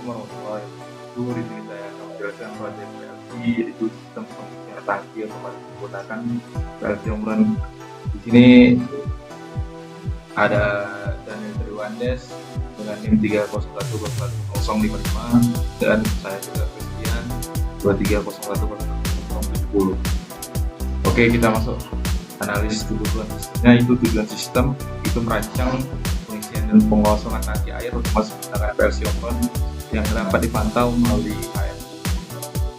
merokok itu di sini saya akan menjelaskan proyek PLC, yaitu sistem pengisian tangki otomatis menggunakan PLC Omron. Di sini ada Daniel Triwandes dengan NIM 3010155 dan saya juga Christian 23010070. Oke, kita masuk analisis kebutuhan sistemnya. Itu tujuan sistem itu merancang pengisian dan pengosongan tangki air otomatis menggunakan PLC Omron yang dapat dipantau melalui AR.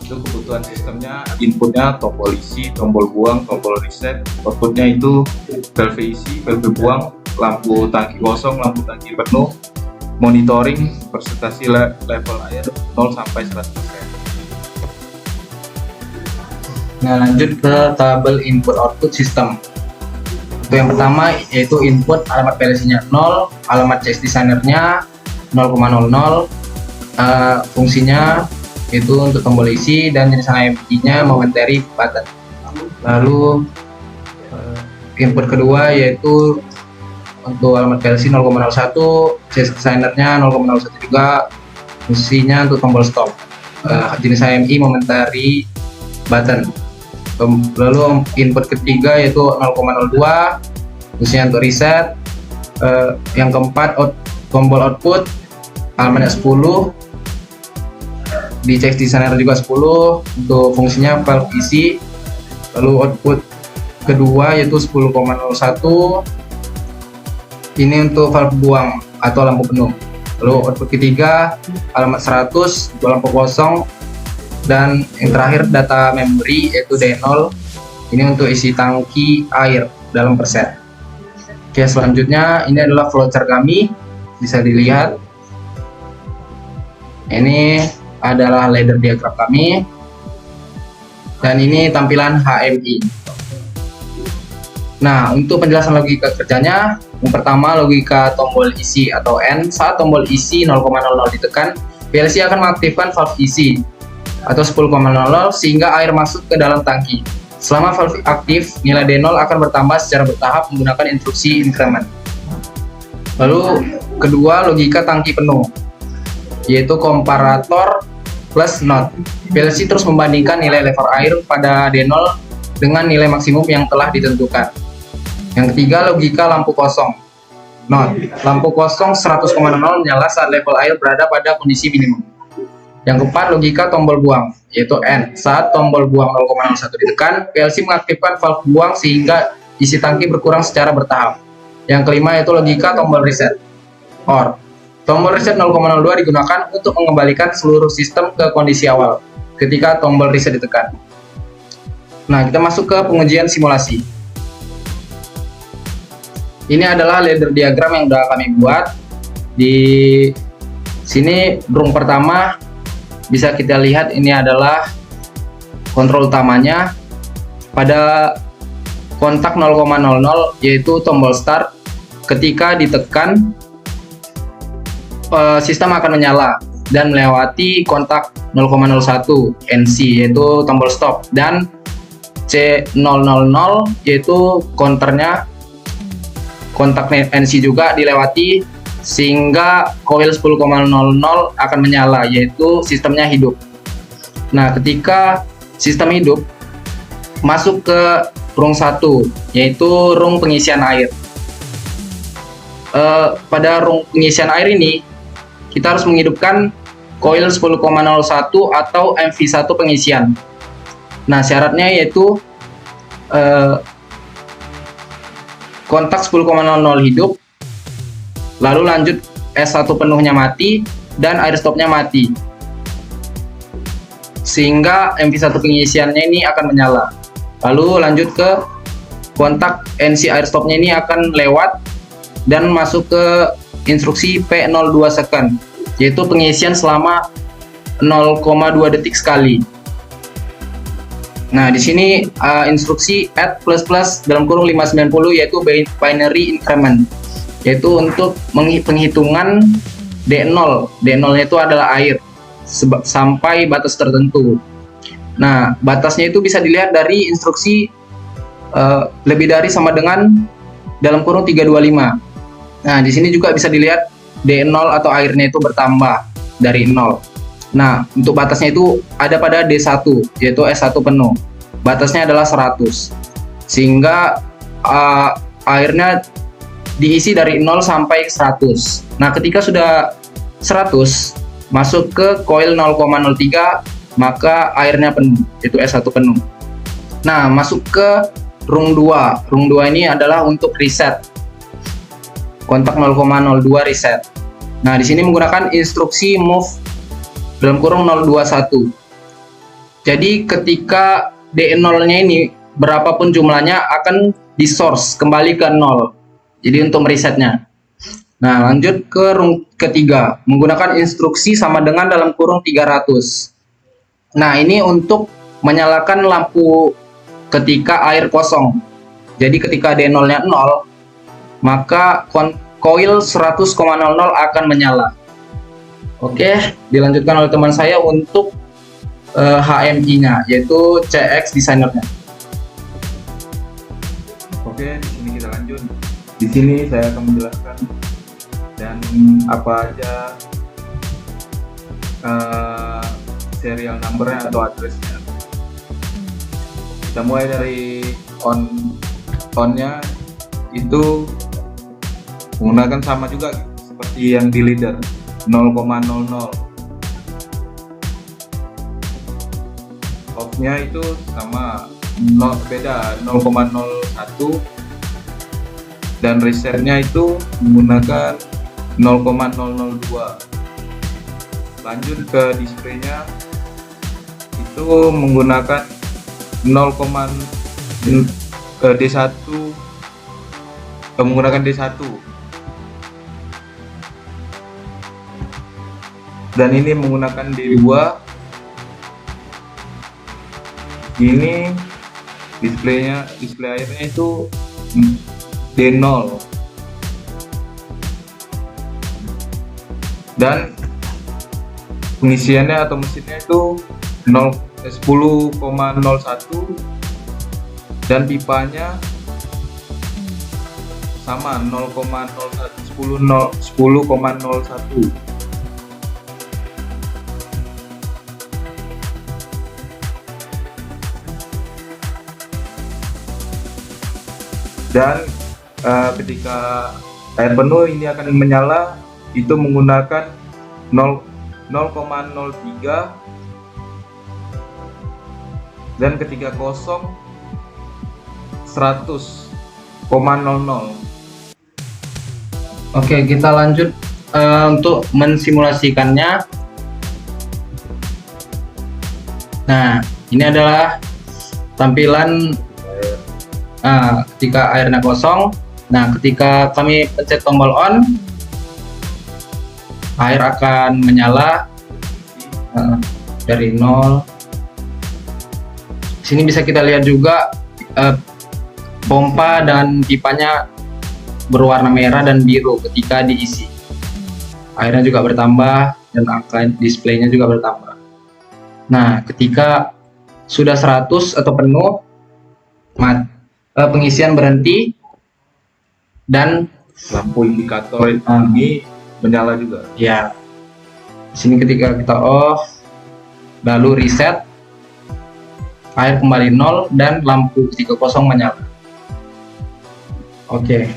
Itu kebutuhan sistemnya, inputnya tombol isi, tombol buang, tombol reset, outputnya itu valve isi, valve buang, lampu tangki kosong, lampu tangki penuh, monitoring presentasi level air 0 sampai 100%. Nah, lanjut ke tabel input output sistem. Untuk yang pertama yaitu input alamat PLC-nya 0, alamat CS designernya 0,00, fungsinya itu untuk tombol isi dan jenis IMEI-nya momentary button. Lalu input kedua yaitu untuk alamat PLC 0,01, CS designernya 0,01 juga, fungsinya untuk tombol stop. Jenis IMEI momentary button. Lalu input ketiga yaitu 0,02, fungsinya untuk reset. Yang keempat tombol output alamatnya 10, di CS designer juga 10, untuk fungsinya valve isi. Lalu output kedua yaitu 10,01, ini untuk valve buang atau lampu penuh. Lalu output ketiga alamat 100 untuk lampu kosong, dan yang terakhir data memory yaitu D0, ini untuk isi tangki air dalam persen. Oke, selanjutnya ini adalah flowchart kami, bisa dilihat. Ini adalah ladder diagram kami, dan ini tampilan HMI. Nah, untuk penjelasan logika kerjanya, yang pertama logika tombol isi atau N. Saat tombol isi 0,00 ditekan, PLC akan mengaktifkan valve isi atau 10,00 sehingga air masuk ke dalam tangki. Selama valve aktif, nilai D0 akan bertambah secara bertahap menggunakan instruksi increment. Lalu kedua logika tangki penuh, yaitu komparator plus not. PLC terus membandingkan nilai level air pada D0 dengan nilai maksimum yang telah ditentukan. Yang ketiga logika lampu kosong not. Lampu kosong 100,00 menyala saat level air berada pada kondisi minimum. Yang keempat logika tombol buang, yaitu N. Saat tombol buang 0,01 ditekan, PLC mengaktifkan valve buang sehingga isi tangki berkurang secara bertahap. Yang kelima yaitu logika tombol reset, OR. Tombol reset 0,02 digunakan untuk mengembalikan seluruh sistem ke kondisi awal ketika tombol reset ditekan. Nah, kita masuk ke pengujian simulasi. Ini adalah ladder diagram yang sudah kami buat. Di sini drum pertama bisa kita lihat, ini adalah kontrol utamanya. Pada kontak 0,00 yaitu tombol start, ketika ditekan sistem akan menyala dan melewati kontak 0,01 NC yaitu tombol stop, dan C000 yaitu kontak NC juga dilewati sehingga coil 10,00 akan menyala, yaitu sistemnya hidup. Nah, ketika sistem hidup, masuk ke rung 1 yaitu rung pengisian air. Pada rung pengisian air ini kita harus menghidupkan coil 10,01 atau MV1 pengisian. Nah, syaratnya yaitu kontak 10,00 hidup, lalu lanjut S1 penuhnya mati dan air stopnya mati, sehingga MV1 pengisiannya ini akan menyala. Lalu lanjut ke kontak NC air stopnya ini akan lewat dan masuk ke instruksi P02 second, yaitu pengisian selama 0,2 detik sekali. Nah, di sini instruksi add plus plus dalam kurung 590 yaitu binary increment, yaitu untuk penghitungan D0. D0 itu adalah air sampai batas tertentu. Nah, batasnya itu bisa dilihat dari instruksi lebih dari sama dengan dalam kurung 325. Nah, di sini juga bisa dilihat D0 atau airnya itu bertambah. dari 0. Nah, untuk batasnya itu ada pada D1, yaitu S1 penuh. Batasnya adalah 100. Sehingga airnya diisi dari 0 sampai 100. Nah, ketika sudah 100 masuk ke coil 0,03, maka airnya penuh, yaitu S1 penuh. Nah, masuk ke rung 2. Rung 2 ini adalah untuk reset. Kontak 0,02 reset. Nah, di sini menggunakan instruksi move dalam kurung 021. Jadi ketika D0-nya ini berapapun jumlahnya akan di source kembali ke 0. Jadi untuk meresetnya. Nah, lanjut ke rung ketiga, menggunakan instruksi sama dengan dalam kurung 300. Nah, ini untuk menyalakan lampu ketika air kosong. Jadi ketika D0-nya 0, maka coil 100,00 akan menyala. Oke, dilanjutkan oleh teman saya untuk HMI-nya, yaitu CX designernya. Oke, di sini kita lanjut. Di sini saya akan menjelaskan dan apa aja serial numbernya atau addressnya. Kita mulai dari on-nya itu menggunakan sama juga seperti yang di leader 0,00. Off-nya itu sama, beda 0,01, dan resetnya itu menggunakan 0,002. Lanjut ke displaynya itu menggunakan D1, menggunakan D1, dan ini menggunakan D2. Ini display airnya itu D0, dan pengisiannya atau mesinnya itu 10,01, dan pipanya sama 10,01. Dan ketika air penuh ini akan menyala, itu menggunakan 0,03, dan ketika kosong 100,00. Oke, kita lanjut untuk mensimulasikannya. Nah, ini adalah tampilan ketika airnya kosong. Nah, ketika kami pencet tombol on, air akan menyala dari 0. Sini bisa kita lihat juga pompa dan pipanya berwarna merah dan biru ketika diisi. Airnya juga bertambah dan angka displaynya juga bertambah. Nah, ketika sudah 100 atau penuh, pengisian berhenti dan lampu indikator ini menyala juga. Ya, di sini ketika kita off, lalu reset, air kembali 0 dan lampu ketika kosong menyala. Oke.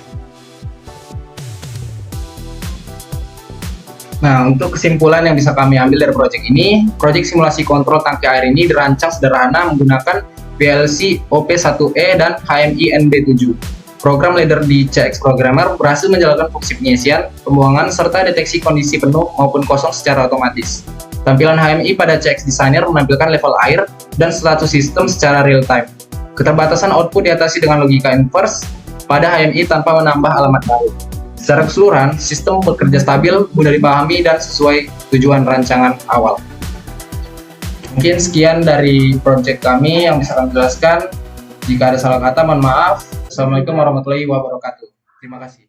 Nah, untuk kesimpulan yang bisa kami ambil dari proyek ini, proyek simulasi kontrol tangki air ini dirancang sederhana menggunakan PLC OP1E dan HMI NB7. Program leader di CX Programmer berhasil menjalankan fungsi pengisian, pembuangan, serta deteksi kondisi penuh maupun kosong secara otomatis. Tampilan HMI pada CX Designer menampilkan level air dan status sistem secara real time. Keterbatasan output diatasi dengan logika inverse pada HMI tanpa menambah alamat baru. Secara keseluruhan, sistem bekerja stabil, mudah dipahami, dan sesuai tujuan rancangan awal. Mungkin sekian dari proyek kami yang bisa kami jelaskan. Jika ada salah kata, mohon maaf. Assalamualaikum warahmatullahi wabarakatuh. Terima kasih.